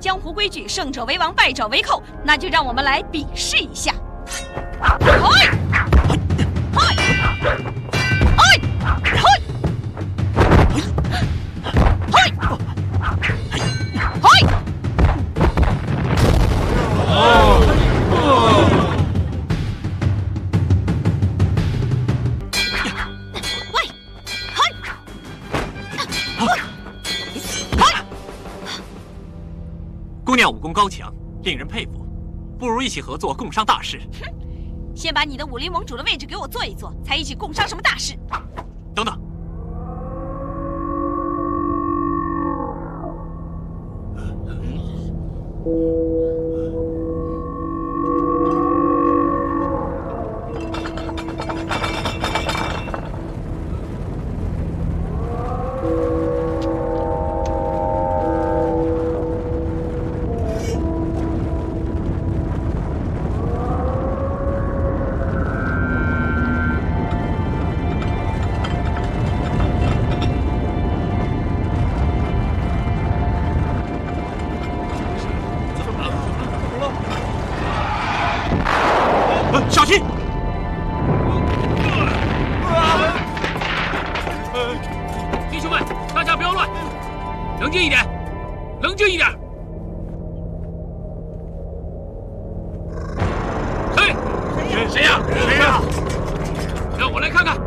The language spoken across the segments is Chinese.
江湖规矩，胜者为王，败者为寇。那就让我们来比试一下。姑娘武功高强，令人佩服，不如一起合作共商大事。先把你的武林盟主的位置给我坐一坐，才一起共商什么大事？等等，小心！弟兄们，大家不要乱，冷静一点，冷静一点。嘿，谁呀？谁呀？让我来看看。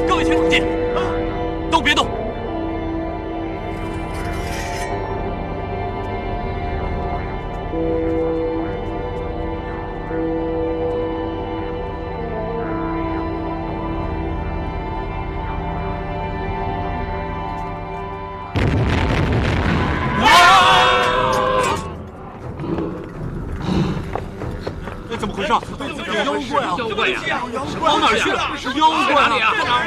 各位请冷静，都别动。怎么回事？妖怪啊！妖怪呀！跑哪儿去了？是妖怪啊！在哪儿？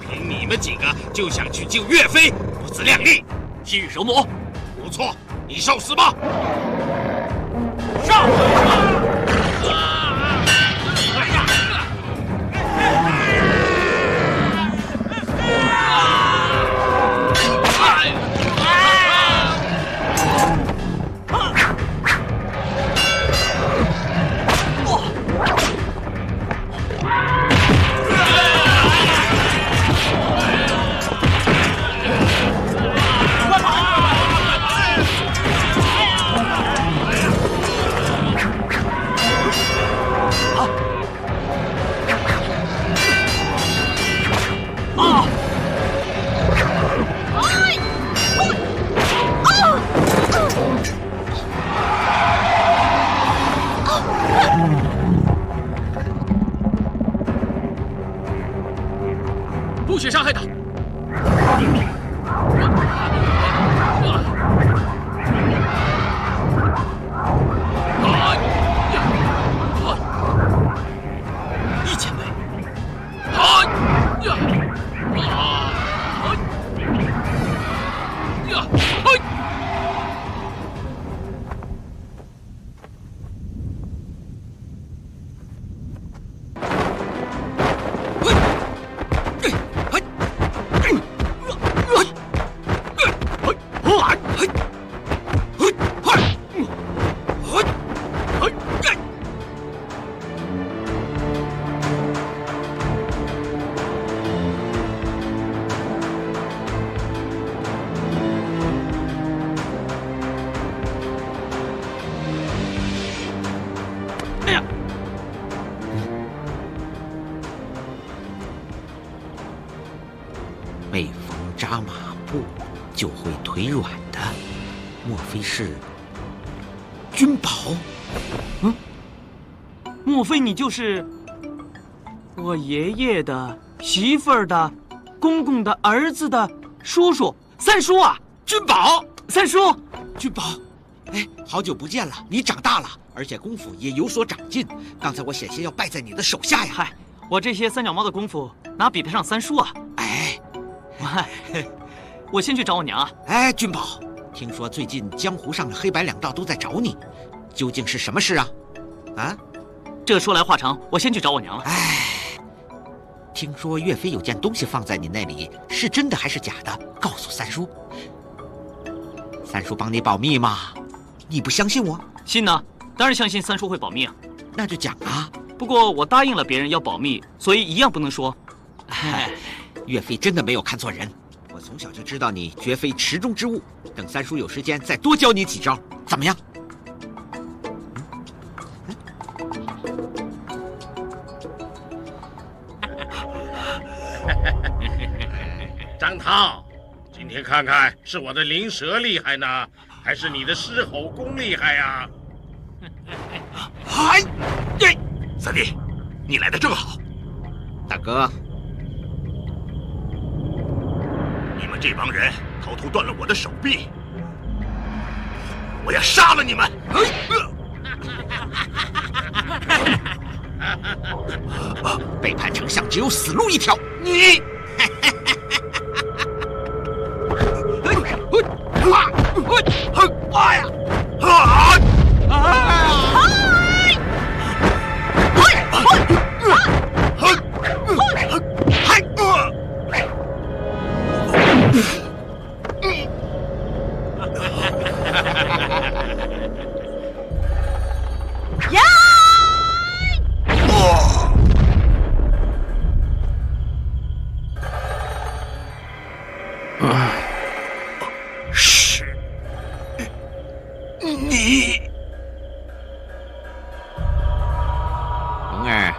凭你们几个就想去救岳飞，不自量力！昔日蛇魔，不错，你受死吧！上！不许伤害他！易前辈，每逢扎马步就会腿软的，莫非是君宝？莫非你就是我爷爷的媳妇儿的公公的儿子的叔叔三叔啊？君宝，三叔，君宝，哎，好久不见了，你长大了，而且功夫也有所长进。刚才我险些要败在你的手下呀！嗨，我这些三脚猫的功夫哪比得上三叔啊？哎，我先去找我娘啊！哎，君宝，听说最近江湖上的黑白两道都在找你，究竟是什么事啊？啊？这说来话长，我先去找我娘了。哎，听说岳飞有件东西放在你那里，是真的还是假的？告诉三叔。三叔帮你保密吗？你不相信我？信呢，当然相信三叔会保密啊。那就讲啊。不过我答应了别人要保密，所以一样不能说。哎，岳飞真的没有看错人。我从小就知道你绝非池中之物。等三叔有时间再多教你几招，怎么样？张涛，今天看看是我的灵蛇厉害呢，还是你的狮吼功厉害呀？嗨，三弟，你来的正好。大哥，你们这帮人偷偷断了我的手臂，我要杀了你们！背叛丞相只有死路一条。你。龙儿，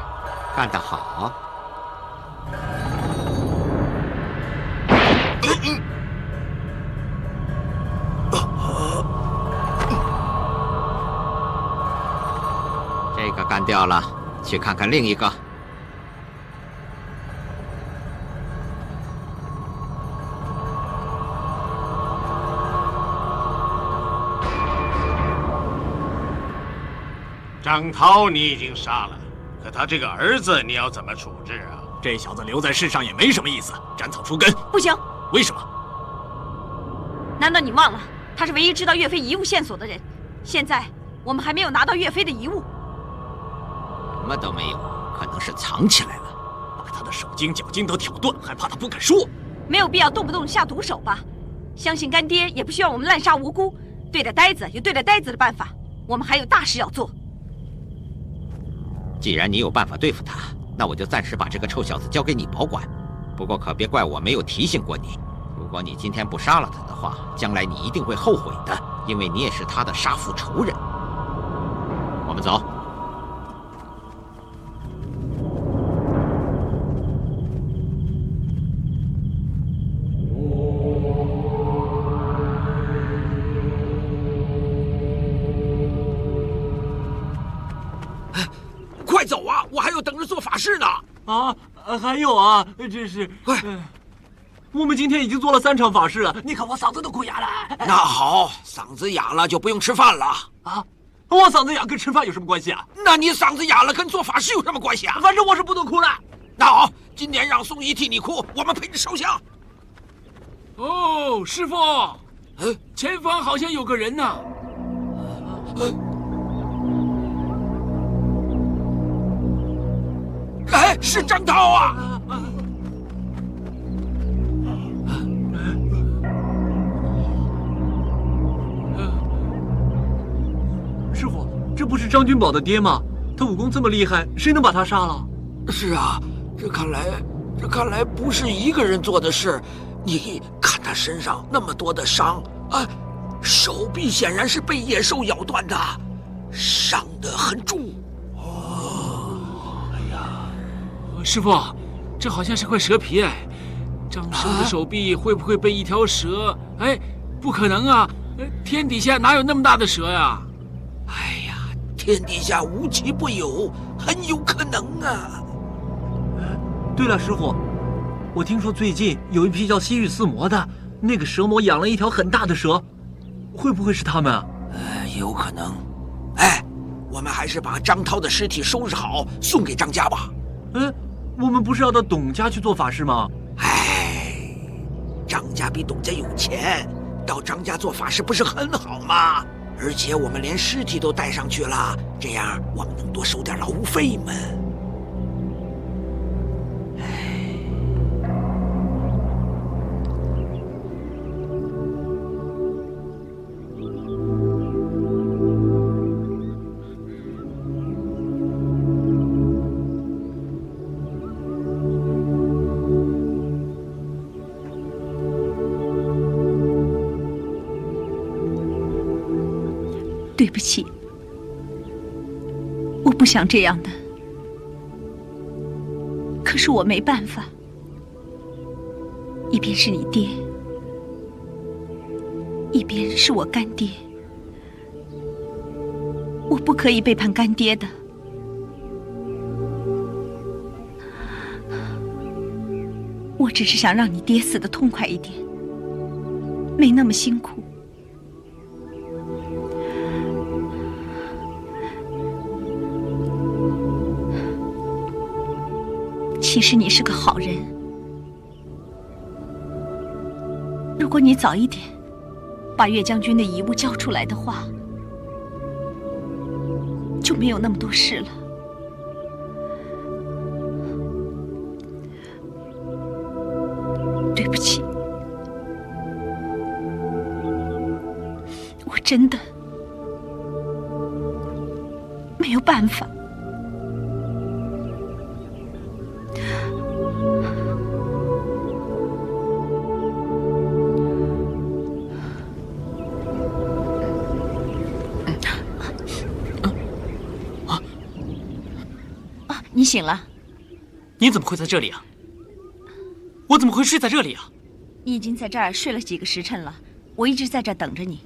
干得好！这个干掉了，去看看另一个。张涛你已经杀了，可他这个儿子你要怎么处置啊？这小子留在世上也没什么意思，斩草除根。不行，为什么？难道你忘了，他是唯一知道岳飞遗物线索的人？现在我们还没有拿到岳飞的遗物，什么都没有，可能是藏起来了。把他的手筋脚筋都挑断，还怕他不敢说？没有必要动不动下毒手吧？相信干爹也不希望我们滥杀无辜。对待呆子有对待呆子的办法，我们还有大事要做。既然你有办法对付他，那我就暂时把这个臭小子交给你保管。不过可别怪我没有提醒过你，如果你今天不杀了他的话，将来你一定会后悔的，因为你也是他的杀父仇人。我们走。快走啊！我还要等着做法事呢。还有啊，真是，我们今天已经做了3场法事了，你看我嗓子都哭哑了。那好，嗓子哑了就不用吃饭了。啊，我嗓子哑跟吃饭有什么关系啊？那你嗓子哑了跟做法事有什么关系啊？反正我是不能哭的。那好，今年让宋姨替你哭，我们陪你烧香。哦，师傅，前方好像有个人呢。哎，是张涛啊！师傅，这不是张君宝的爹吗？他武功这么厉害，谁能把他杀了？是啊，这看来不是一个人做的事。你看他身上那么多的伤啊，手臂显然是被野兽咬断的，伤得很重。师傅，这好像是块蛇皮哎，张生的手臂会不会被一条蛇？哎，不可能啊！天底下哪有那么大的蛇呀？哎呀，天底下无奇不有，很有可能啊！对了，师傅，我听说最近有一批叫西域四魔的，那个蛇魔养了一条很大的蛇，会不会是他们啊？有可能。哎，我们还是把张涛的尸体收拾好，送给张家吧。我们不是要到董家去做法事吗？哎，张家比董家有钱，到张家做法事不是很好吗？而且我们连尸体都带上去了，这样我们能多收点劳务费嘛。对不起，我不想这样的，可是我没办法。一边是你爹，一边是我干爹，我不可以背叛干爹的。我只是想让你爹死得痛快一点，没那么辛苦。其实你是个好人，如果你早一点把岳将军的遗物交出来的话，就没有那么多事了。对不起，我真的没有办法。你醒了？你怎么会在这里啊？我怎么会睡在这里啊？你已经在这儿睡了几个时辰了，我一直在这儿等着你。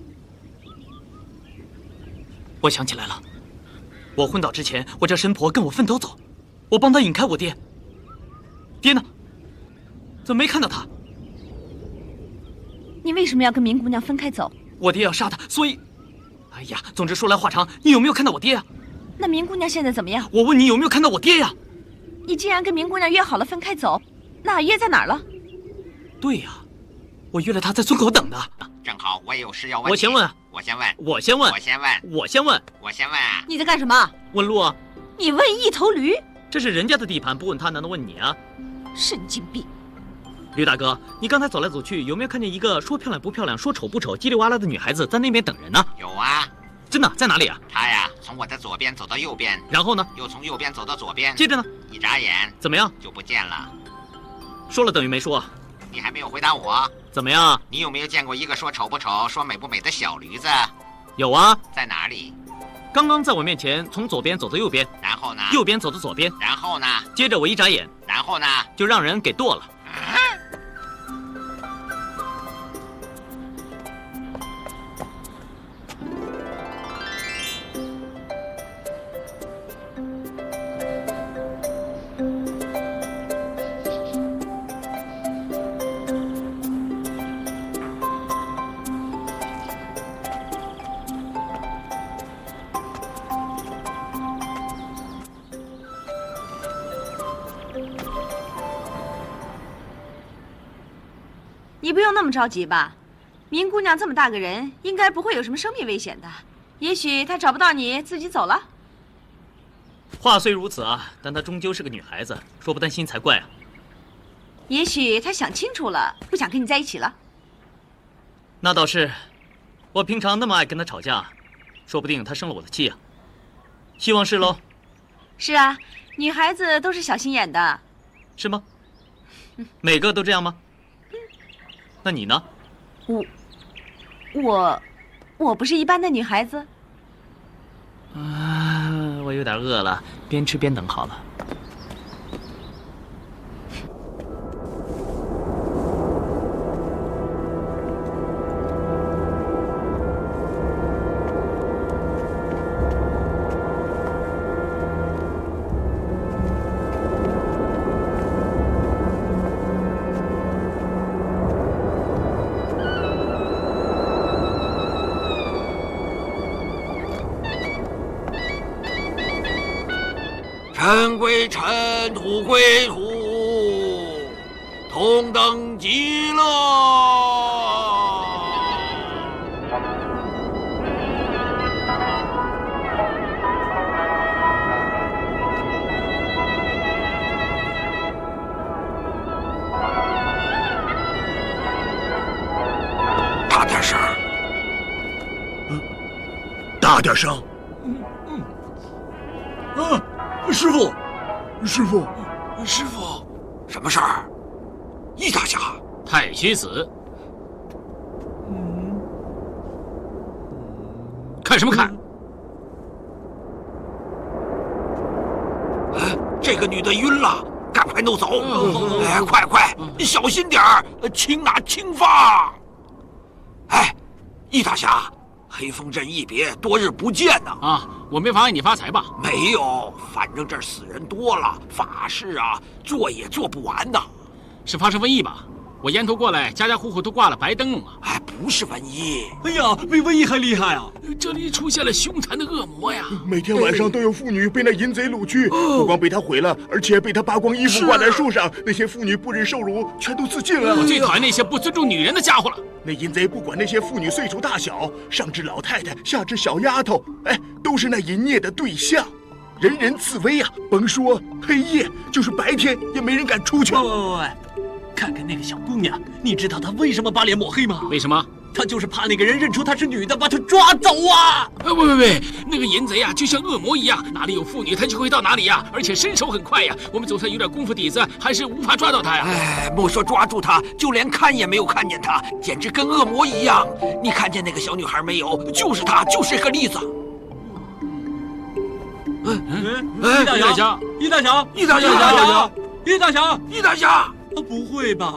我想起来了，我昏倒之前，我叫申婆跟我分头走，我帮他引开我爹。爹呢？怎么没看到他？你为什么要跟明姑娘分开走？我爹要杀他，所以……哎呀，总之说来话长，你有没有看到我爹啊？那明姑娘现在怎么样？我问你有没有看到我爹呀？你既然跟明姑娘约好了分开走，那约在哪儿了？对呀，我约了他在村口等的。正好我也有事要问你。我先问。我先问。我先问。我先问。我先问。我先问啊！你在干什么？问路啊！你问一头驴？这是人家的地盘，不问他难道问你啊？神经病！驴大哥，你刚才走来走去，有没有看见一个说漂亮不漂亮、说丑不丑、叽里哇啦的女孩子在那边等人呢？有啊。真的？在哪里啊？她呀，从我的左边走到右边，然后呢？又从右边走到左边，接着呢？一眨眼怎么样？就不见了。说了等于没说。你还没有回答我。怎么样？你有没有见过一个说丑不丑、说美不美的小驴子？有啊。在哪里？刚刚在我面前，从左边走到右边。然后呢？右边走到左边。然后呢？接着我一眨眼。然后呢？就让人给剁了。你不用那么着急吧？明姑娘这么大个人，应该不会有什么生命危险的。也许她找不到你，自己走了。话虽如此啊，但她终究是个女孩子，说不担心才怪啊。也许她想清楚了，不想跟你在一起了。那倒是，我平常那么爱跟她吵架，说不定她生了我的气啊。希望是喽。是啊，女孩子都是小心眼的。是吗？每个都这样吗？那你呢？我不是一般的女孩子。我有点饿了，边吃边等好了。尘归尘，土归土，同等极乐。大点声！大点声！师傅，师傅，师傅，什么事儿？易大侠，太虚死。看什么看？这个女的晕了，赶快弄走！哎，快，小心点儿，轻拿轻放。哎，易大侠，黑风镇一别，多日不见呐！啊，我没妨碍你发财吧？没有，反正这儿死人多了，法事啊做也做不完呐。是发生瘟疫吧？我沿途过来，家家户户都挂了白灯笼啊！哎，不是瘟疫。哎呀，比瘟疫还厉害啊！这里出现了凶残的恶魔呀！每天晚上都有妇女被那淫贼掳去，不光被他毁了，而且被他扒光衣服挂在树上。那些妇女不忍受辱，全都自尽了。我最讨厌那些不尊重女人的家伙了。那淫贼不管那些妇女岁数大小，上至老太太，下至小丫头，哎，都是那淫孽的对象，人人自危啊！甭说黑夜，就是白天也没人敢出去。喂，看看那个小姑娘，你知道她为什么把脸抹黑吗？为什么？她就是怕那个人认出她是女的，把她抓走啊！喂，那个淫贼啊，就像恶魔一样，哪里有妇女他就会到哪里呀，而且身手很快呀。我们就算有点功夫底子，还是无法抓到他呀。哎，莫说抓住他，就连看也没有看见他，简直跟恶魔一样。你看见那个小女孩没有？就是她，就是个例子。易大侠，易大侠，易大侠，易大侠，易大侠！不会吧？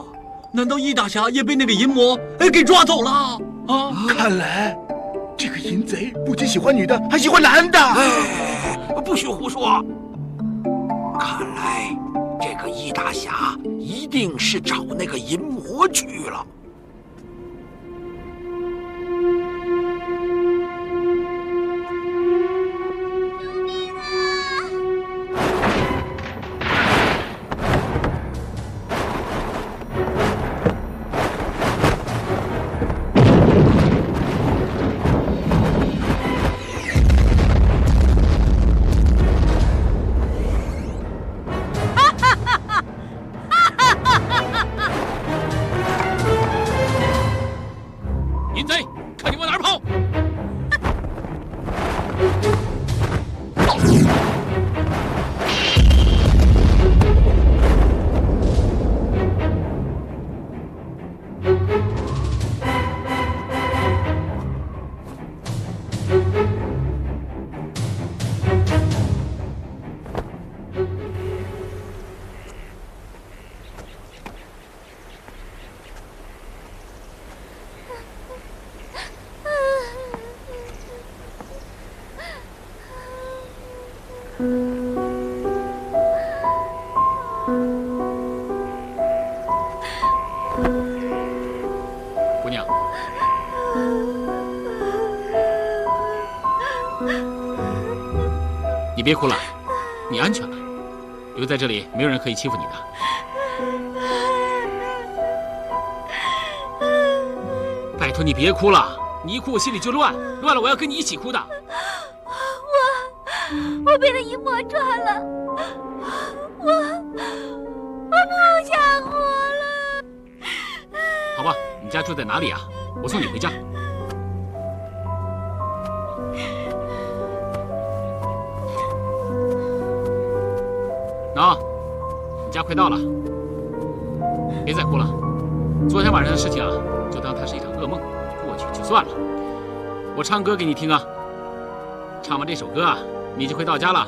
难道易大侠也被那个淫魔给抓走了啊？看来这个淫贼不仅喜欢女的，还喜欢男的。哎，不许胡说！看来这个易大侠一定是找那个淫魔去了。淫贼，看你往哪儿跑！姑娘，你别哭了，你安全了，留在这里没有人可以欺负你的。拜托你别哭了，你一哭我心里就乱了，我要跟你一起哭的。我被那淫魔抓了，我不想活了。好吧，你家住在哪里啊？我送你回家。喏，你家快到了，别再哭了。昨天晚上的事情啊，就当它是一场噩梦，过去就算了。我唱歌给你听啊，唱完这首歌啊，你就会到家了。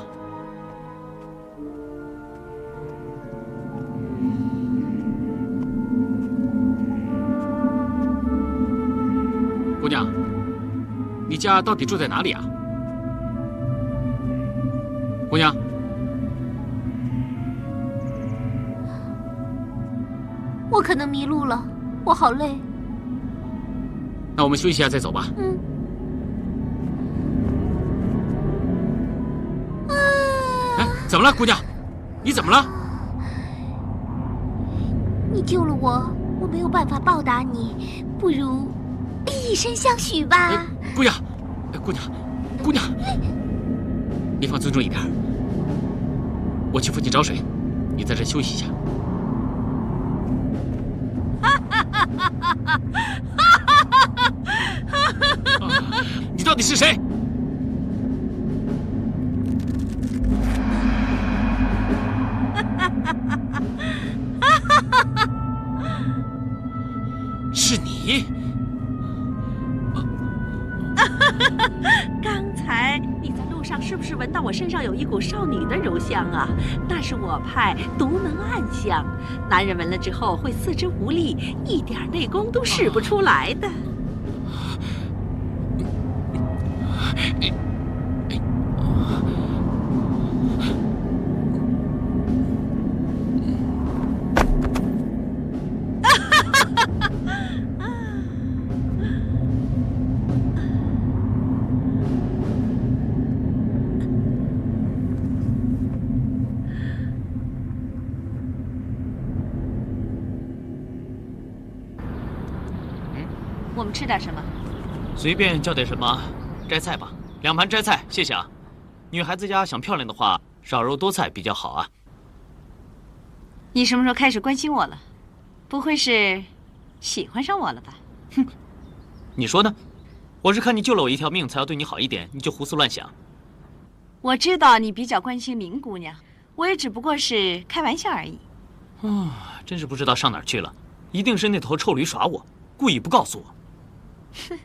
姑娘，你家到底住在哪里啊？姑娘，我可能迷路了，我好累。那我们休息一下再走吧。嗯。哎。怎么了，姑娘？你怎么了？你救了我，我没有办法报答你，不如以身相许吧。姑娘，姑娘，你放尊重一点。我去附近找水，你在这休息一下。你到底是谁？是你？刚才你在路上是不是闻到我身上有一股少女的柔香啊？那是我派独门暗香，男人闻了之后会四肢无力，一点内功都使不出来的。我们吃点什么？随便叫点什么，摘菜吧，2盘摘菜，谢谢啊。女孩子家想漂亮的话，少肉多菜比较好啊。你什么时候开始关心我了？不会是喜欢上我了吧？哼，你说呢？我是看你救了我一条命，才要对你好一点，你就胡思乱想。我知道你比较关心林姑娘，我也只不过是开玩笑而已。真是不知道上哪儿去了，一定是那头臭驴耍我，故意不告诉我。哼，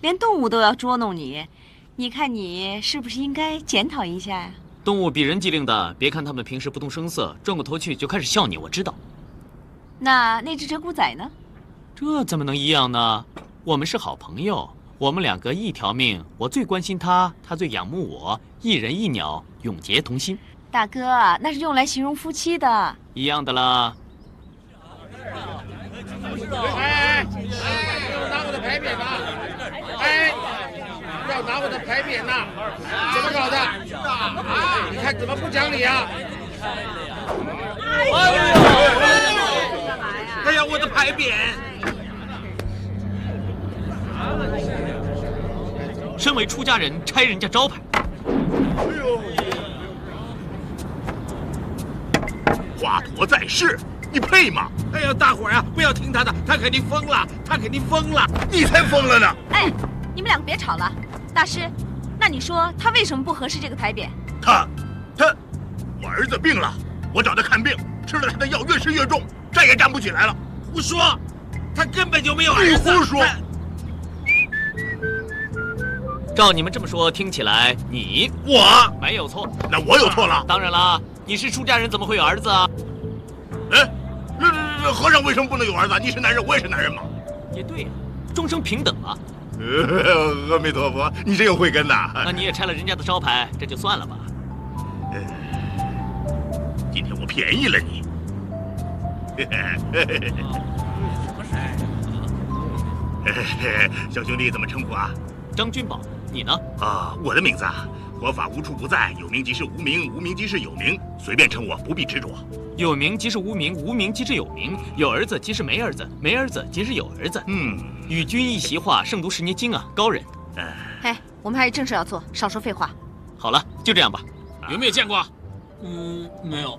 连动物都要捉弄你，你看你是不是应该检讨一下呀？动物比人机灵的，别看它们平时不动声色，转过头去就开始笑你，我知道。那只鹧鸪仔呢？这怎么能一样呢？我们是好朋友，我们2个一条命，我最关心他，他最仰慕我，一人一鸟，永结同心。大哥，那是用来形容夫妻的。一样的啦。哎，要拿我的牌匾呐！哎，要拿我的牌匾呐！怎么搞的？你看怎么不讲理啊？哎呀，我的牌匾！身为出家人，拆人家招牌。华佗在世，你配吗？哎呀，大伙儿啊，不要听他的，他肯定疯了，他肯定疯了。你才疯了呢！哎，你们2个别吵了。大师，那你说他为什么不合适这个牌匾？我儿子病了，我找他看病，吃了他的药，越吃越重，站也站不起来了。胡说，他根本就没有儿子。你胡说！照你们这么说，听起来我没有错。那我有错了？当然啦，你是出家人，怎么会有儿子啊？哎，和尚为什么不能有儿子？你是男人，我也是男人嘛。也对呀，终生平等啊。阿弥陀佛，你真有慧根呐。那你也拆了人家的招牌，这就算了吧。今天我便宜了你。小兄弟怎么称呼啊？张君宝，你呢？我的名字啊，佛法无处不在，有名即是无名，无名即是有名，随便称我，不必执着。有名即是无名，无名即是有名，有儿子即是没儿子，没儿子即是有儿子。与君一席话，胜读10年经啊，高人。哎，我们还有正事要做，少说废话。好了，就这样吧。有没有见过？没有。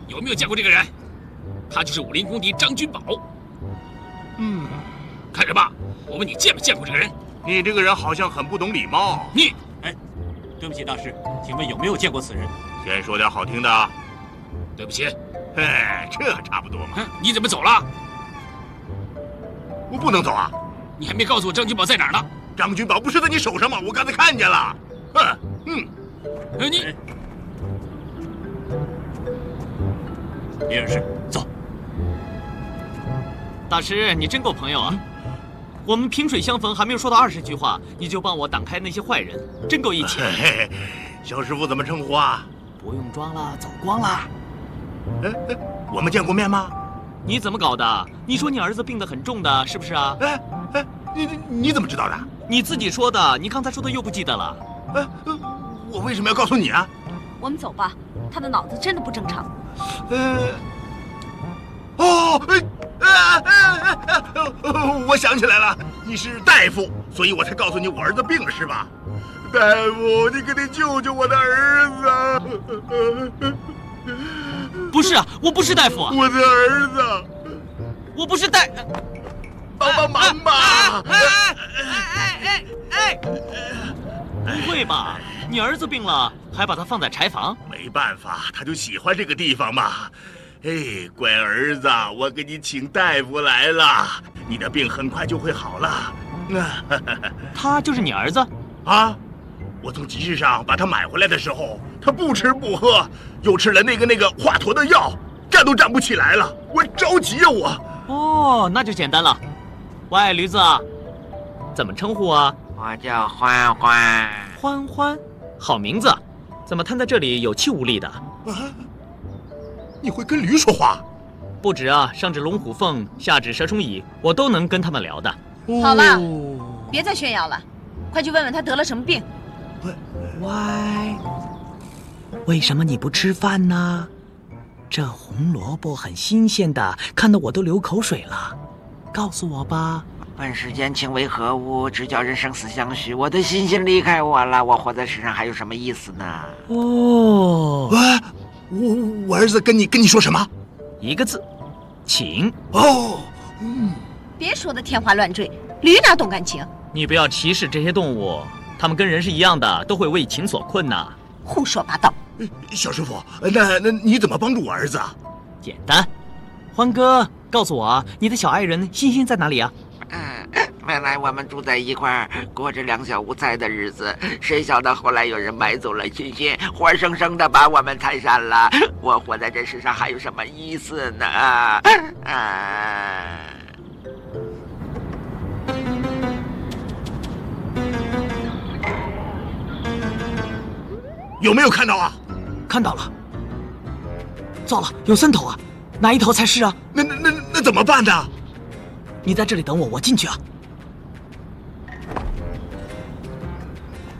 有没有见过这个人？他就是武林公敌张君宝。看人吧，我问你见没见过这个人？你这个人好像很不懂礼貌。你，对不起，大师，请问有没有见过此人？先说点好听的。对不起。这还差不多嘛。你怎么走了？我不能走啊！你还没告诉我张君宝在哪儿呢？张君宝不是在你手上吗？我刚才看见了。你别惹事，走。大师，你真够朋友啊！我们萍水相逢，还没有说到20句话，你就帮我挡开那些坏人，真够义气。小师傅怎么称呼啊？不用装了，走光了。我们见过面吗？你怎么搞的？你说你儿子病得很重的，是不是啊？你怎么知道的？你自己说的，你刚才说的又不记得了。我为什么要告诉你啊？我们走吧，他的脑子真的不正常。我想起来了，你是大夫，所以我才告诉你我儿子病了，是吧？大夫，你可得救救我的儿子！不是啊，我不是大夫啊！我的儿子，我不是大，帮帮忙吧！不会吧？你儿子病了，还把他放在柴房？没办法，他就喜欢这个地方嘛。哎，乖儿子，我给你请大夫来了，你的病很快就会好了。他就是你儿子？啊！我从集市上把他买回来的时候，他不吃不喝，又吃了那个华佗的药，站都站不起来了，我着急啊我。哦，那就简单了。喂，驴子，怎么称呼啊？我叫欢欢。欢欢，好名字。怎么瘫在这里有气无力的？啊，你会跟驴说话？不止啊，上至龙虎凤，下至蛇虫蚁，我都能跟他们聊的。好了，别再炫耀了，快去问问他得了什么病。喂，为什么你不吃饭呢？这红萝卜很新鲜的，看得我都流口水了。告诉我吧。问世间情为何物，只叫人生死相许。我的心心离开我了，我活在世上还有什么意思呢？哦，我儿子跟你说什么？一个字，请。哦，别说的天花乱坠，驴哪懂感情？你不要歧视这些动物，它们跟人是一样的，都会为情所困呐。胡说八道！小师傅，那你怎么帮助我儿子啊？简单，欢哥，告诉我，你的小爱人欣欣在哪里啊？本来我们住在一块儿，过着两小无猜的日子，谁晓得后来有人买走了欣欣，活生生的把我们拆散了。我活在这世上还有什么意思呢？有没有看到啊？看到了。糟了，有3头啊，哪一头才是啊？那怎么办呢？你在这里等我，我进去啊。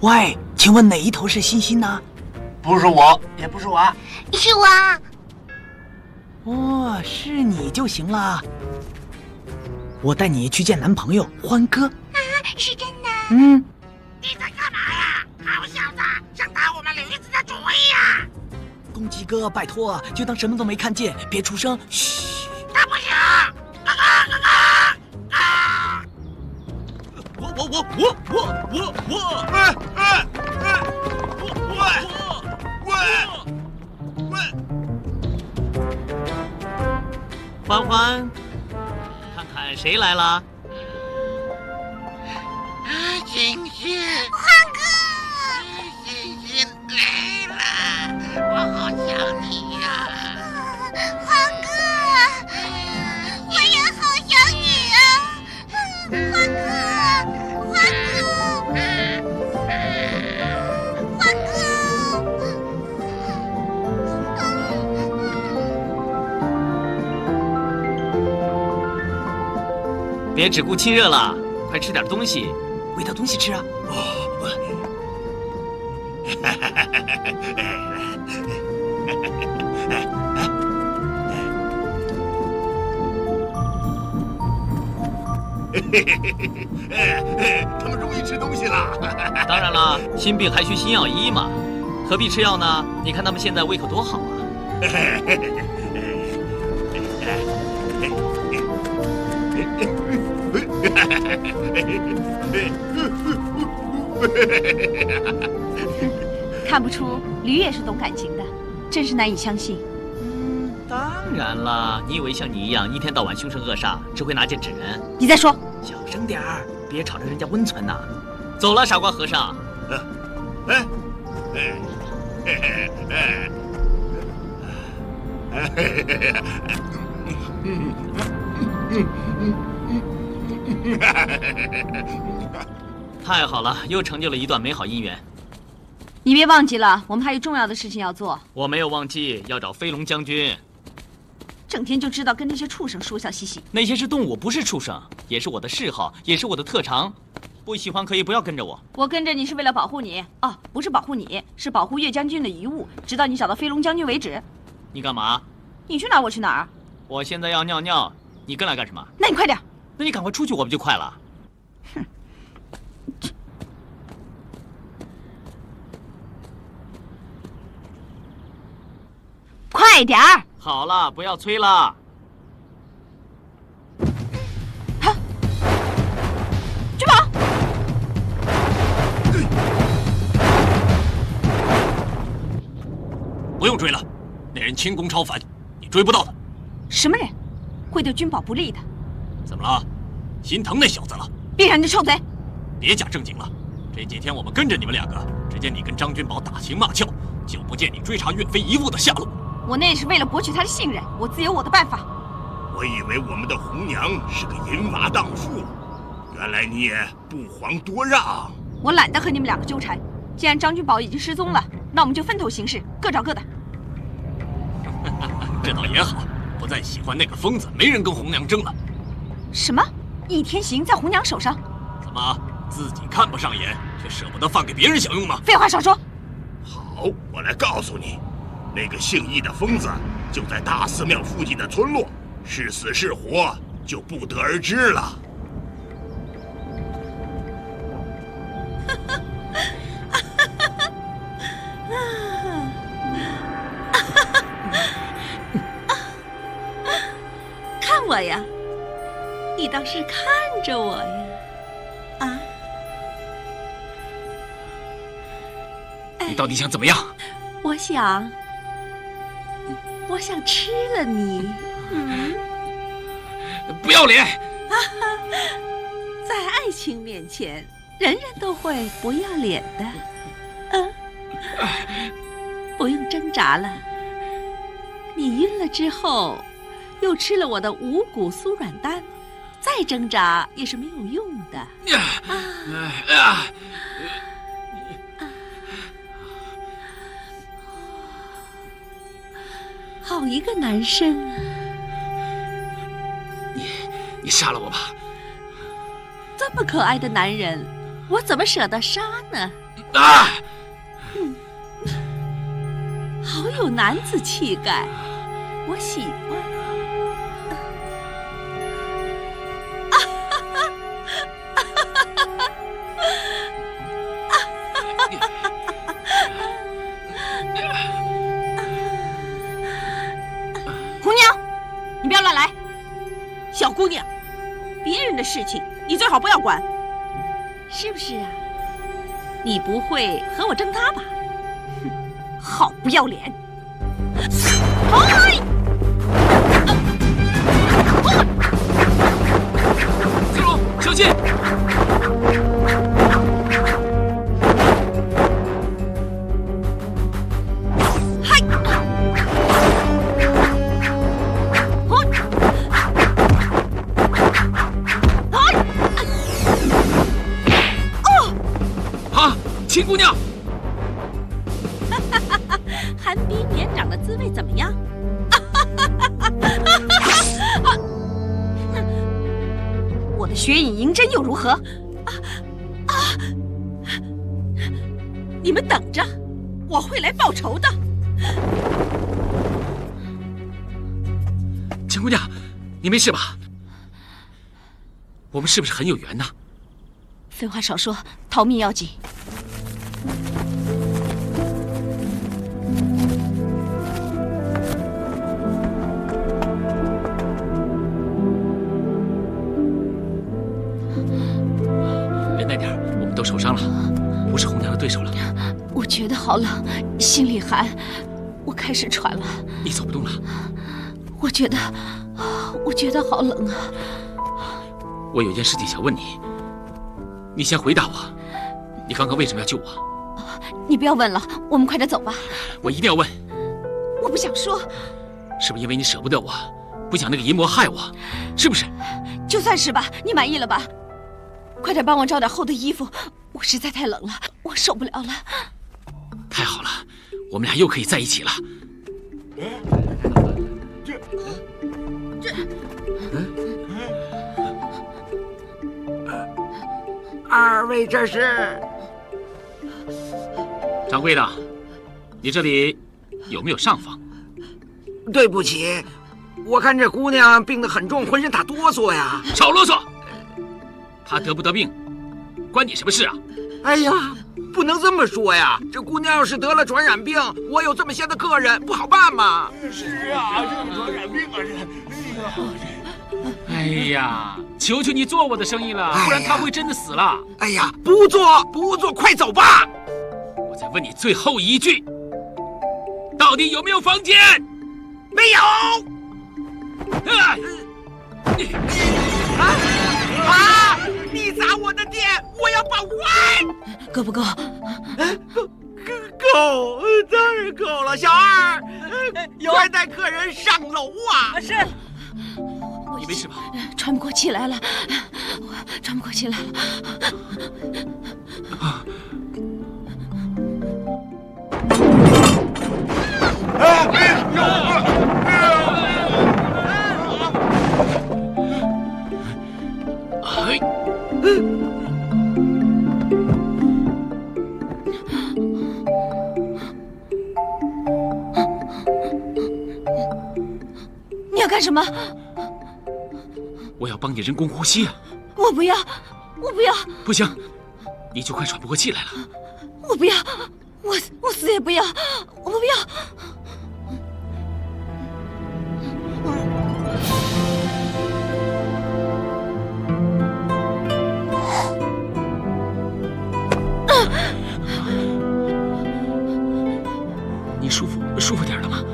喂，请问哪一头是欣欣呢？不是我，也不是我，是我。哦，是你就行了。我带你去见男朋友欢哥。啊，是真的。嗯。你在干嘛呀？好小子，想打我们驴子的主意呀！公鸡哥，拜托，就当什么都没看见，别出声。嘘。那不行！哥哥，哥哥！啊！欢欢，看看谁来了？欣欣，欢哥，欣欣来了，我好想你呀，欢哥，我也好想你啊，欢哥，欢哥，别只顾亲热了，快吃点东西。喂点东西吃啊！他们终于吃东西了。当然了，心病还需心药医嘛，何必吃药呢？你看他们现在胃口多好啊！看不出驴也是懂感情的，真是难以相信。当然了，你以为像你一样一天到晚凶神恶煞，只会拿剑指人？你再说，小声点儿，别吵着人家温存呐。走了，傻瓜和尚。太好了，又成就了一段美好姻缘。你别忘记了，我们还有重要的事情要做。我没有忘记，要找飞龙将军。整天就知道跟那些畜生说笑嘻嘻。那些是动物，不是畜生，也是我的嗜好，也是我的特长。不喜欢可以不要跟着我。我跟着你是为了保护你哦，不是保护你，是保护岳将军的遗物，直到你找到飞龙将军为止。你干嘛？你去哪儿我去哪儿。我现在要尿尿，你跟来干什么？那你快点。那你赶快出去，我不就快了？哼。快点儿！好了，不要催了。君宝，不用追了，那人轻功超凡，你追不到的。什么人？会对君宝不利的。怎么了？心疼那小子了？闭上你的臭嘴！别假正经了。这几天我们跟着你们两个，只见你跟张君宝打情骂俏，就不见你追查岳飞遗物的下落。我那也是为了博取他的信任，我自有我的办法。我以为我们的红娘是个淫娃荡妇，原来你也不遑多让。我懒得和你们两个纠缠，既然张君宝已经失踪了，那我们就分头行事，各找各的。这倒也好，不再喜欢那个疯子，没人跟红娘争了。什么？倚天行在红娘手上？怎么自己看不上眼，却舍不得放给别人享用吗？废话少说。好，我来告诉你，那个姓易的疯子就在大寺庙附近的村落，是死是活就不得而知了。看我呀！你倒是看着我呀！啊！你到底想怎么样？我想吃了你。不要脸！在爱情面前，人人都会不要脸的。不用挣扎了。你晕了之后，又吃了我的五谷酥软丹，再挣扎也是没有用的。好一个男生啊！你杀了我吧！这么可爱的男人，我怎么舍得杀呢？好有男子气概，我喜欢。红娘，你不要乱来。小姑娘，别人的事情你最好不要管，是不是啊？你不会和我争他吧？好不要脸！子龙，小心！秦姑娘，寒冰年长的滋味怎么样？我的血影银针又如何？你们等着，我会来报仇的。秦姑娘，你没事吧？我们是不是很有缘呢？废话少说，逃命要紧。忍耐点，我们都受伤了，不是红娘的对手了。我觉得好冷，心里寒，我开始喘了。你走不动了？我觉得好冷啊。我有件事情想问你，你先回答我，你刚刚为什么要救我？你不要问了，我们快点走吧。我一定要问。我不想说。是不是因为你舍不得我，不想那个淫魔害我？是不是？就算是吧，你满意了吧？快点帮我找点厚的衣服，我实在太冷了，我受不了了。太好了，我们俩又可以在一起了。二位这是？掌柜的，你这里有没有上访？对不起，我看这姑娘病得很重，浑身打哆嗦呀。少啰嗦！她得不得病，关你什么事啊？哎呀，不能这么说呀！这姑娘要是得了传染病，我有这么些的客人，不好办嘛。是啊，这个传染病啊，哎呀，求求你做我的生意了，不然她会真的死了。哎呀，不做，快走吧！我再问你最后一句，到底有没有房间？没有。你砸我的店，我要报官！够不够？够，当然够了。小二，快带客人上楼啊！是。你没事吧？喘不过气来了，喘不过气来了。你要干什么？我要帮你人工呼吸啊！我不要，我不要！不行，你就快喘不过气来了。我不要，我死也不要，我不要！你舒服点了吗？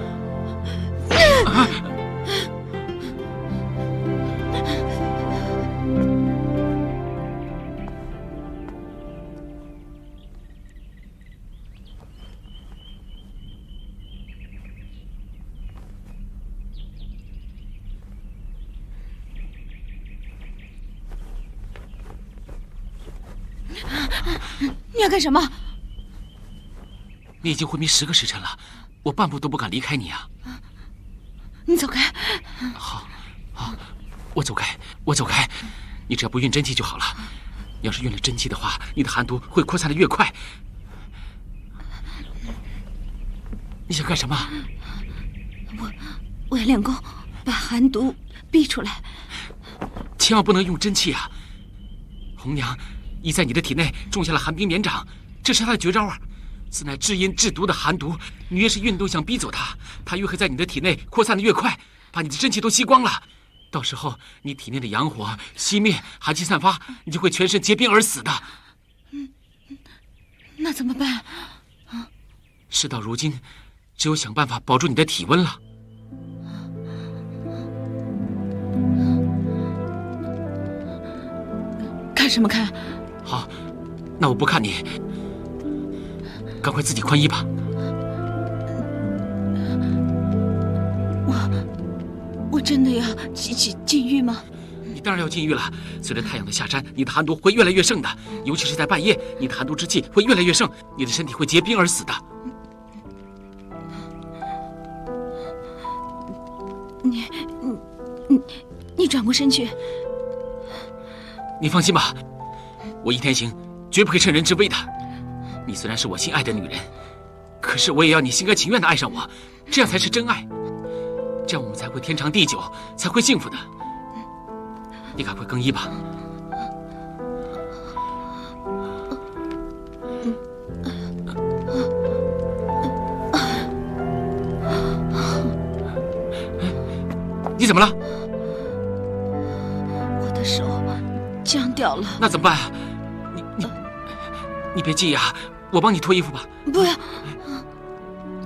你要干什么？你已经昏迷10个时辰了，我半步都不敢离开你啊！你走开。好，我走开。你只要不运真气就好了。要是运了真气的话，你的寒毒会扩散的越快。你想干什么？我要练功，把寒毒逼出来。千万不能用真气啊！红娘已在你的体内种下了寒冰绵掌，这是她的绝招啊！此乃至阴至毒的寒毒，你越是运动想逼走它，它越会在你的体内扩散的越快，把你的真气都吸光了。到时候你体内的阳火熄灭，寒气散发，你就会全身结冰而死的。那怎么办？事到如今，只有想办法保住你的体温了。看什么看？好，那我不看你，赶快自己宽衣吧。我真的要禁欲吗？你当然要禁欲了。随着太阳的下山，你的寒毒会越来越盛的，尤其是在半夜，你的寒毒之气会越来越盛，你的身体会结冰而死的。你转过身去。你放心吧，我倚天行绝不会趁人之危的。你虽然是我心爱的女人，可是我也要你心甘情愿地爱上我，这样才是真爱，这样我们才会天长地久，才会幸福的。你赶快更衣吧。你怎么了？我的手僵掉了。那怎么办啊？你别介意啊，我帮你脱衣服吧。不要，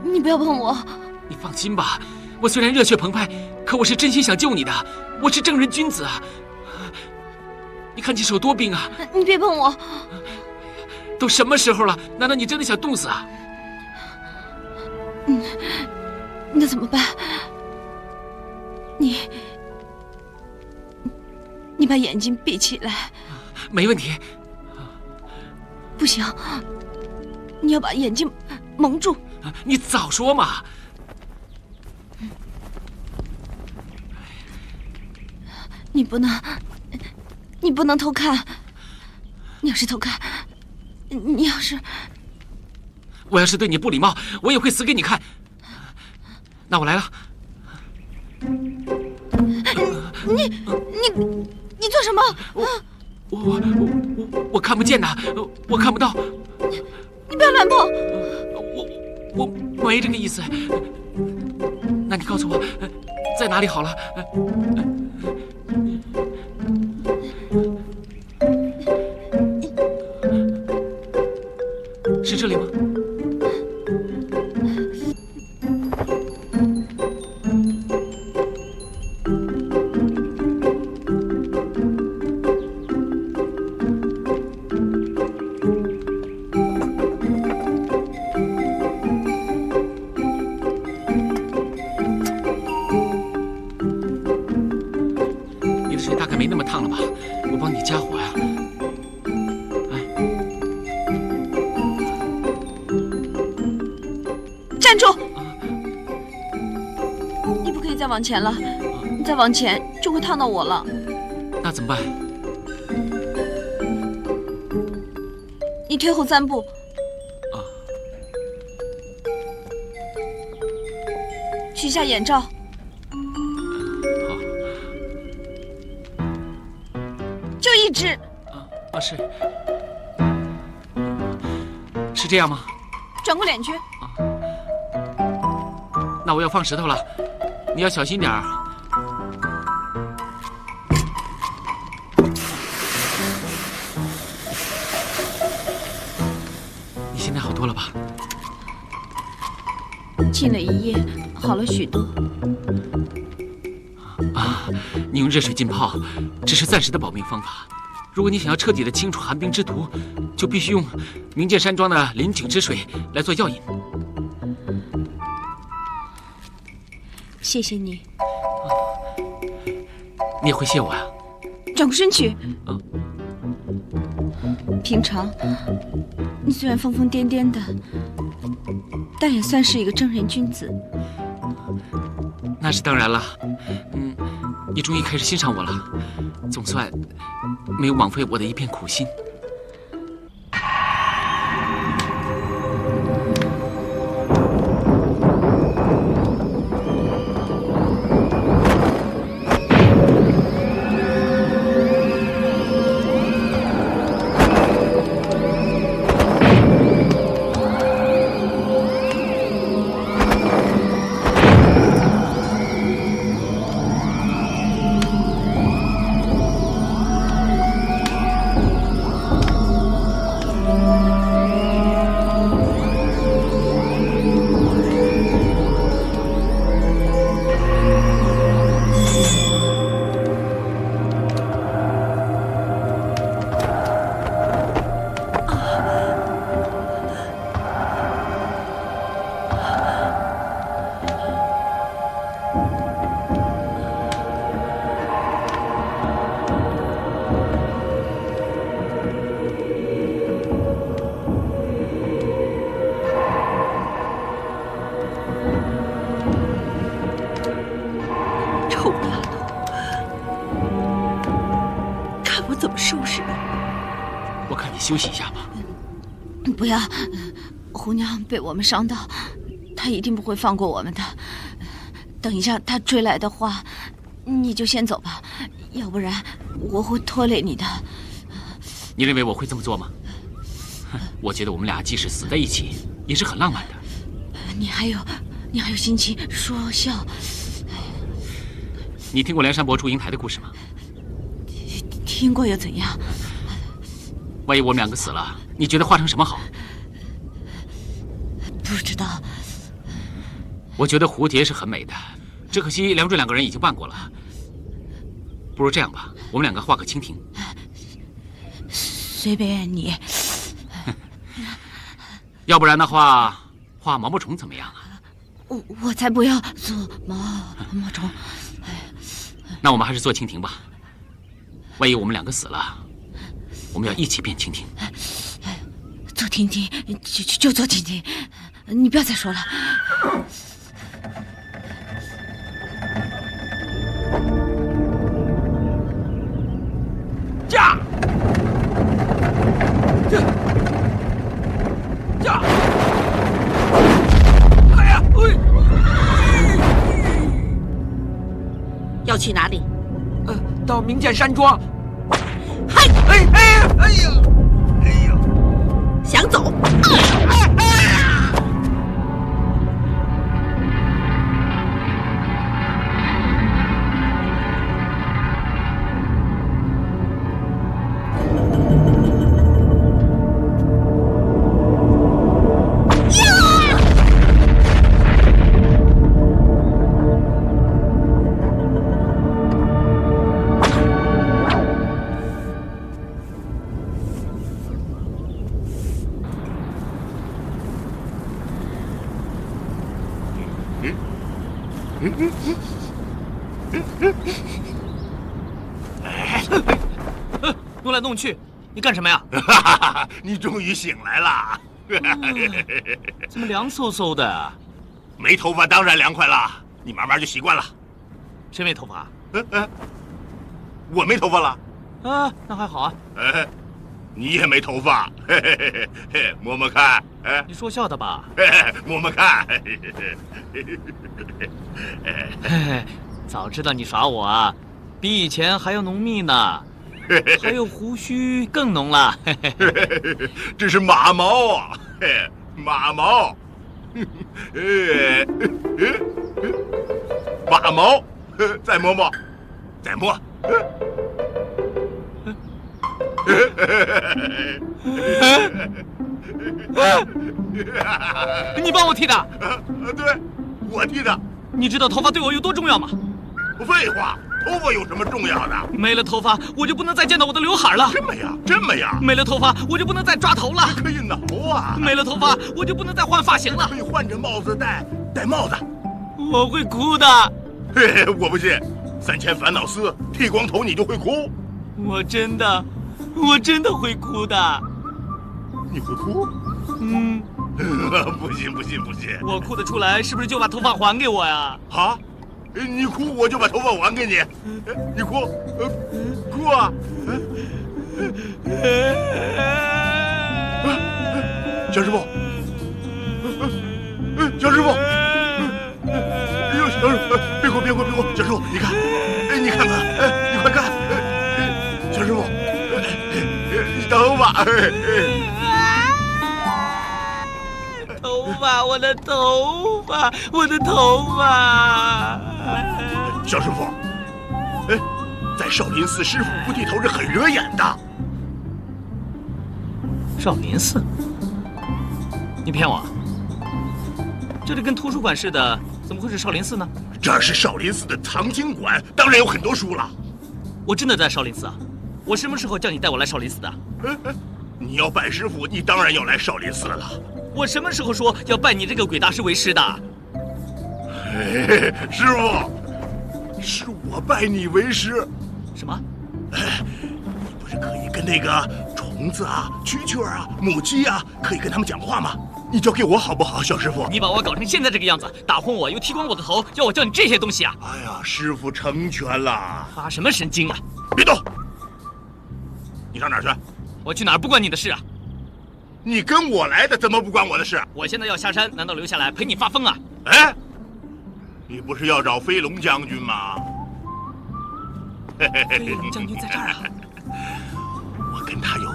你不要碰我。你放心吧，我虽然热血澎湃，可我是真心想救你的，我是正人君子啊。你看你手多冰啊！你别碰我。都什么时候了，难道你真的想冻死啊？那怎么办？你把眼睛闭起来。没问题。不行，你要把眼睛蒙住。你早说嘛！你不能偷看。你要是偷看，你要是……我要是对你不礼貌，我也会死给你看。那我来了。你做什么？我看不见呐，我看不到。你不要乱碰。我没这个意思。那你告诉我，在哪里好了？是这里吗？你的水大概没那么烫了吧？我帮你加火呀。站住！你不可以再往前了，你再往前就会烫到我了。那怎么办？你退后3步。取下眼罩。就一只。是这样吗？转过脸去。那我要放石头了，你要小心点儿。你现在好多了吧？浸了1夜，好了许多。你用热水浸泡，只是暂时的保命方法。如果你想要彻底的清除寒冰之毒，就必须用明鉴山庄的林井之水来做药引。谢谢你。你也会谢我呀？转过身去。平常你虽然疯疯癫癫的，但也算是一个正人君子。那是当然了。你终于开始欣赏我了，总算没有枉费我的一片苦心。休息一下吧。不要，胡娘被我们伤到，她一定不会放过我们的。等一下她追来的话，你就先走吧，要不然我会拖累你的。你认为我会这么做吗？我觉得我们俩即使死在一起，也是很浪漫的。你还有心情说笑？你听过梁山伯祝英台的故事吗？听过又怎样？万一我们两个死了，你觉得画成什么好？不知道。我觉得蝴蝶是很美的，只可惜梁祝两个人已经办过了。不如这样吧，我们两个画个蜻蜓。随便你。要不然的话，画毛毛虫怎么样啊？我才不要做毛虫。那我们还是做蜻蜓吧。万一我们两个死了，我们要一起变蜻蜓。做蜻蜓就做蜻蜓，你不要再说了。驾！要去哪里？到明剑山庄。嗨！哎呀！想走？弄来弄去，你干什么呀？你终于醒来了。怎么凉飕飕的？没头发当然凉快了，你慢慢就习惯了。谁没头发？我没头发了。那还好啊。你也没头发，摸摸看。你说笑的吧？摸摸看。早知道你耍我啊，比以前还要浓密呢。还有胡须更浓了。这是马毛啊，马毛。马毛，再摸摸，再摸。你帮我剃的？对，我剃的。你知道头发对我有多重要吗？废话，头发有什么重要的？没了头发，我就不能再见到我的刘海了。这么呀？没了头发，我就不能再抓头了。可以挠啊。没了头发，我就不能再换发型了。可以换着帽子戴帽子。我会哭的。我不信，3000烦恼丝，剃光头你就会哭。我真的会哭的。你会哭？不信。我哭得出来，是不是就把头发还给我呀？啊？你哭我就把头发还给你。你哭，哭啊！小师傅，小师傅，哎呦，小师傅，别哭！小师傅，你看，你看看，你快看，小师傅，头发，头发，我的头发，我的头发！小师傅，在少林寺师傅不剃头是很惹眼的。少林寺？你骗我！这里跟图书馆似的，怎么会是少林寺呢？这儿是少林寺的藏经馆，当然有很多书了。我真的在少林寺啊！我什么时候叫你带我来少林寺的？你要拜师傅，你当然要来少林寺了。我什么时候说要拜你这个鬼大师为师的？师傅，是我拜你为师。什么？你不是可以跟那个虫子啊、蛐蛐啊、母鸡啊，可以跟他们讲话吗？你交给我好不好，小师傅？你把我搞成现在这个样子，打昏我又剃光我的头，要我教你这些东西啊？哎呀，师傅成全了。发什么神经啊！别动！你上哪儿去？我去哪儿不关你的事啊！你跟我来的，怎么不关我的事？我现在要下山，难道留下来陪你发疯啊？你不是要找飞龙将军吗？飞龙将军在这儿啊！我跟他有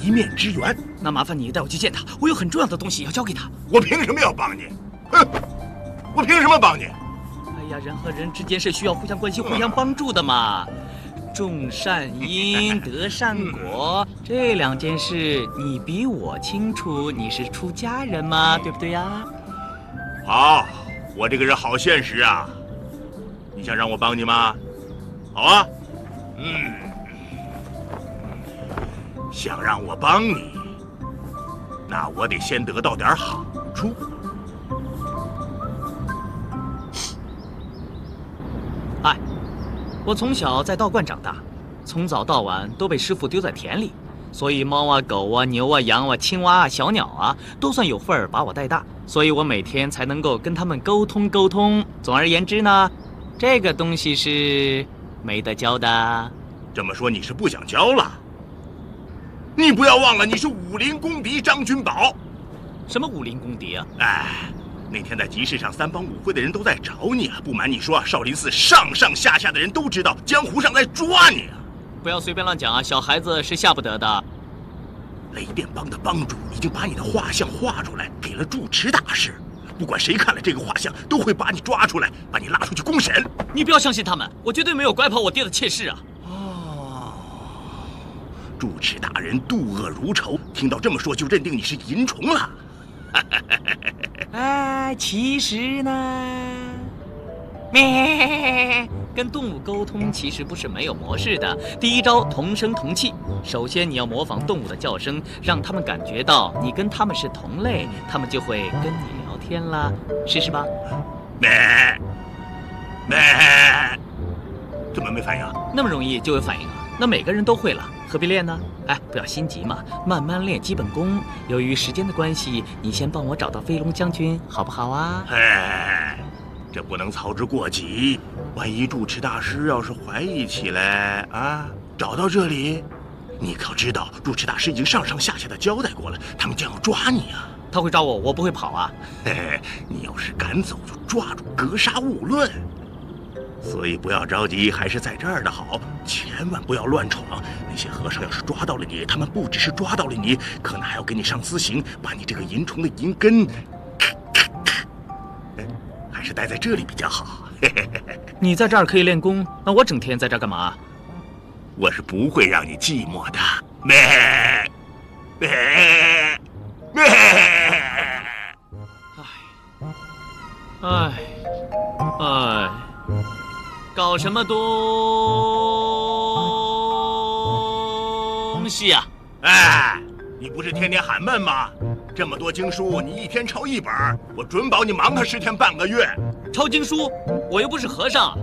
一面之缘。那麻烦你带我去见他，我有很重要的东西要交给他。我凭什么要帮你？我凭什么帮你？哎呀，人和人之间是需要互相关心、互相帮助的嘛。种善因得善果，这2件事你比我清楚。你是出家人嘛，对不对呀？好，我这个人好现实啊。你想让我帮你吗？好啊。想让我帮你，那我得先得到点好处。哎，我从小在道观长大，从早到晚都被师傅丢在田里，所以猫啊、狗啊、牛啊、羊啊、青蛙啊、小鸟啊，都算有份儿把我带大，所以我每天才能够跟他们沟通。总而言之呢，这个东西是没得教的。这么说你是不想教了？你不要忘了，你是武林公敌张君宝。什么武林公敌啊？那天在集市上，3帮5会的人都在找你啊！不瞒你说，少林寺上上下下的人都知道，江湖上在抓你啊！不要随便乱讲啊，小孩子是吓不得的。雷电帮的帮主已经把你的画像画出来，给了住持大师。不管谁看了这个画像，都会把你抓出来，把你拉出去公审。你不要相信他们，我绝对没有拐跑我爹的妾室啊！住持大人妒恶如仇，听到这么说就认定你是淫虫了。其实呢，跟动物沟通其实不是没有模式的。第一招同声同气，首先你要模仿动物的叫声，让他们感觉到你跟他们是同类，他们就会跟你聊天啦。试试吧。怎么没反应？那么容易就有反应啊？那每个人都会了，何必练呢？哎，不要心急嘛，慢慢练基本功。由于时间的关系，你先帮我找到飞龙将军，好不好啊？这不能操之过急，万一住持大师要是怀疑起来啊，找到这里，你可知道住持大师已经上上下下的交代过了，他们将要抓你啊！他会抓我，我不会跑啊！你要是敢走，就抓住格杀勿论。所以不要着急，还是在这儿的好，千万不要乱闯。那些和尚要是抓到了你，他们不只是抓到了你，可能还要给你上私刑，把你这个淫虫的淫根，还是待在这里比较好。你在这儿可以练功，那我整天在这儿干嘛？我是不会让你寂寞的。搞什么东西呀？你不是天天喊闷吗？这么多经书，你一天抄1本，我准保你忙个10天半个月。抄经书？我又不是和尚。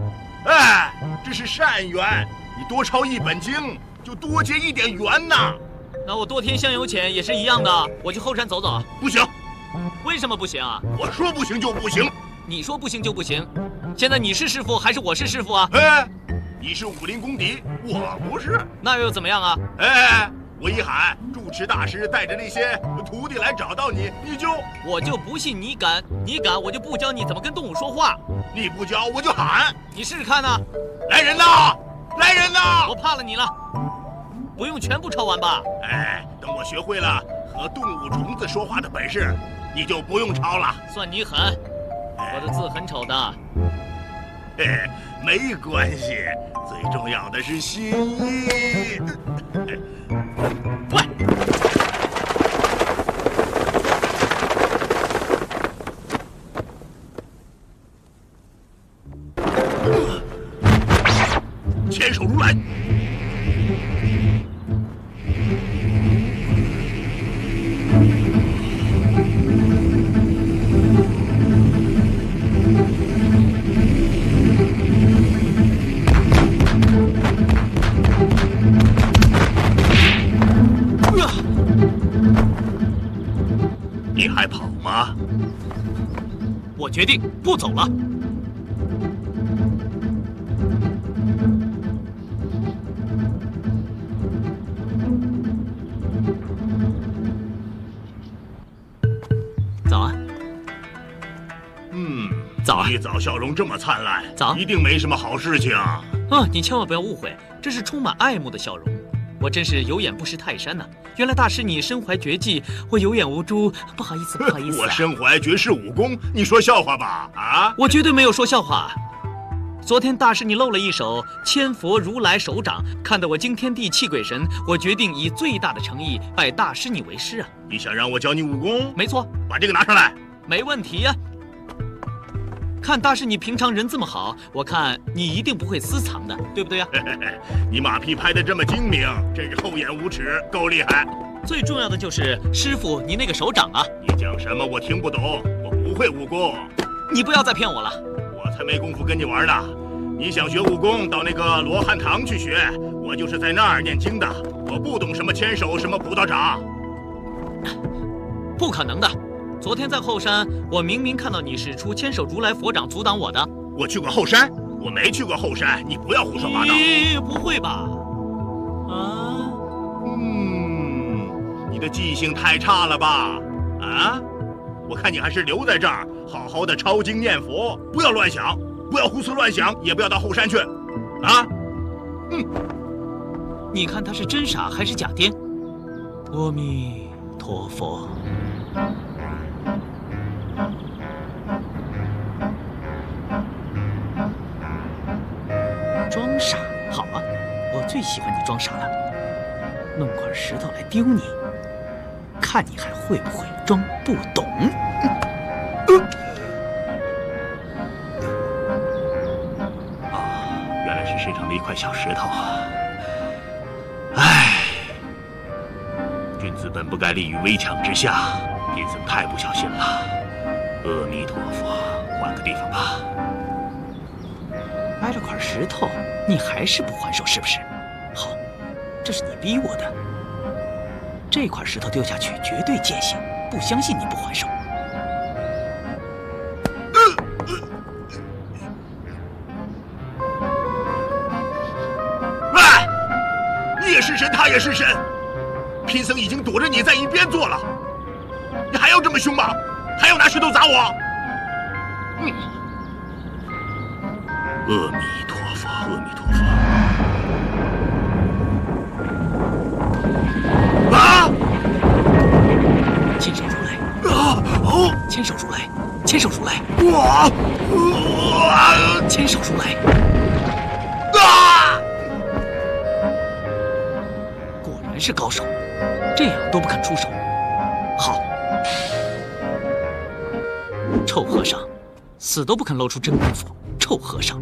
这是善缘，你多抄1本经，就多结一点缘呐。那我多添香油钱也是一样的，我去后山走走。不行。为什么不行啊？我说不行就不行。你说不行就不行。现在你是师傅还是我是师傅啊？你是武林公敌，我不是。那又怎么样啊？我一喊住持大师带着那些徒弟来找到你，我就不信你敢，我就不教你怎么跟动物说话。你不教我就喊，你试试看呢。来人呐！来人呐！我怕了你了。不用全部抄完吧？等我学会了和动物虫子说话的本事，你就不用抄了。算你狠，我的字很丑的。没关系，最重要的是心意。喂！牵手如来。你还跑吗？我决定不走了。早啊。早啊。一早笑容这么灿烂，早，一定没什么好事情。你千万不要误会，这是充满爱慕的笑容。我真是有眼不识泰山呐！原来大师你身怀绝技，我有眼无珠，不好意思，不好意思。我身怀绝世武功，你说笑话吧？我绝对没有说笑话。昨天大师你露了一手千佛如来手掌，看得我惊天地泣鬼神，我决定以最大的诚意拜大师你为师啊！你想让我教你武功？没错，把这个拿上来。没问题呀。看大师你平常人这么好，我看你一定不会私藏的，对不对呀？你马屁拍得这么精明，真是厚颜无耻，够厉害。最重要的就是师傅你那个手掌啊！你讲什么我听不懂，我不会武功。你不要再骗我了，我才没工夫跟你玩呢。你想学武功，到那个罗汉堂去学，我就是在那儿念经的，我不懂什么牵手，什么葡萄掌。不可能的。昨天在后山，我明明看到你使出千手如来佛掌阻挡我的。我去过后山？我没去过后山，你不要胡说八道。不会吧？你的记性太差了吧？我看你还是留在这儿，好好的抄经念佛，不要乱想，不要胡思乱想，也不要到后山去，啊！你看他是真傻还是假癫？阿弥陀佛。装傻，好啊，我最喜欢你装傻了。弄块石头来丢你，看你还会不会装不懂。原来是身上的一块小石头啊！唉，君子本不该立于危墙之下，贫僧太不小心了。阿弥陀佛，换个地方吧。挨了块石头，你还是不还手，是不是？好，这是你逼我的。这块石头丢下去绝对见血，不相信你不还手。喂，你也是神，他也是神，贫僧已经躲着你在一边坐了，你还要这么凶吗？还要拿石头砸我？阿弥陀佛，阿弥陀佛。啊！牵手如来！啊！哦！牵手如来！牵手如来！哇！牵手如来！啊！果然是高手，这样都不肯出手。好，臭和尚，死都不肯露出真功夫。臭和尚，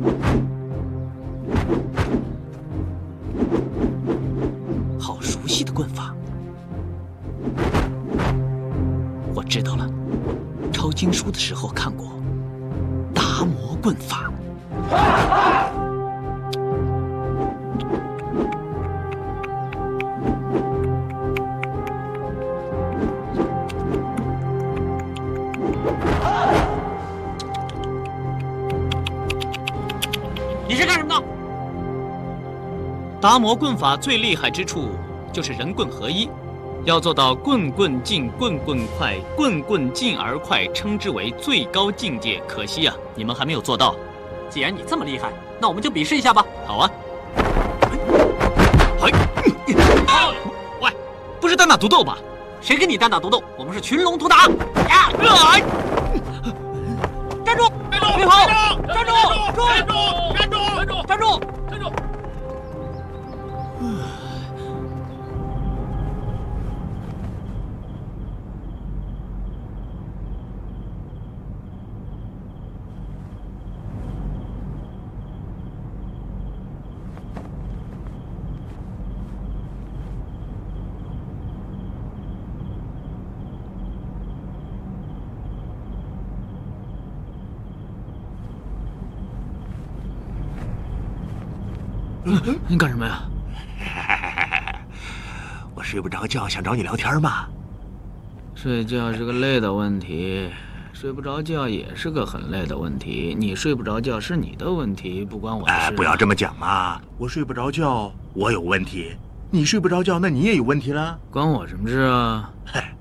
好熟悉的棍法。我知道了，抄经书的时候看过达摩棍法。你是干什么的？达摩棍法最厉害之处就是人棍合一，要做到棍棍进，棍棍快，棍棍进而快，称之为最高境界。可惜啊，你们还没有做到。既然你这么厉害，那我们就比试一下吧。好啊。喂，不是单打独斗吧？谁跟你单打独斗？我们是群龙突打。呀！站住！别跑！站住！站住！站住！站住！站住！你干什么呀？我睡不着觉，想找你聊天嘛。睡觉是个累的问题，睡不着觉也是个很累的问题。你睡不着觉是你的问题，不关我的事。不要这么讲嘛！我睡不着觉，我有问题；你睡不着觉，那你也有问题了。关我什么事啊？嗨，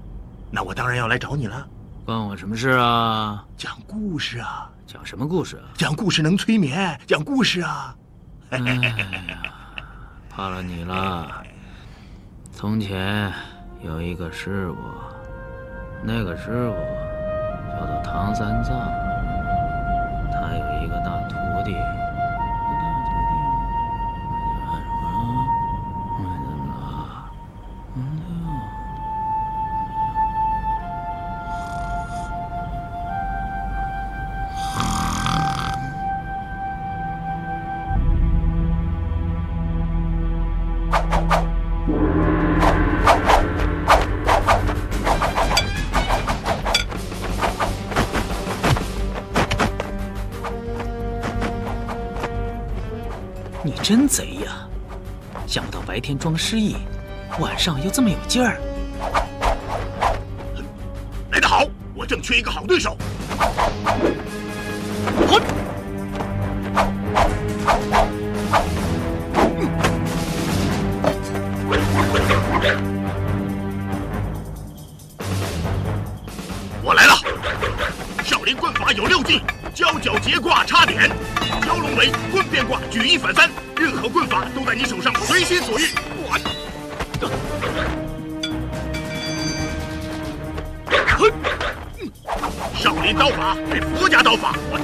那我当然要来找你了。关我什么事啊？讲故事啊！讲什么故事啊？讲故事能催眠，讲故事啊！哎呀，怕了你了。从前有一个师傅，那个师傅叫做唐三藏，他有一个大徒弟。你真贼呀！想不到白天装失忆，晚上又这么有劲儿。来得好，我正缺一个好对手。我来了。脚结挂插点，蛟龙尾棍变卦举一反三，任何棍法都在你手上随心所欲。少林刀法对佛家刀法，我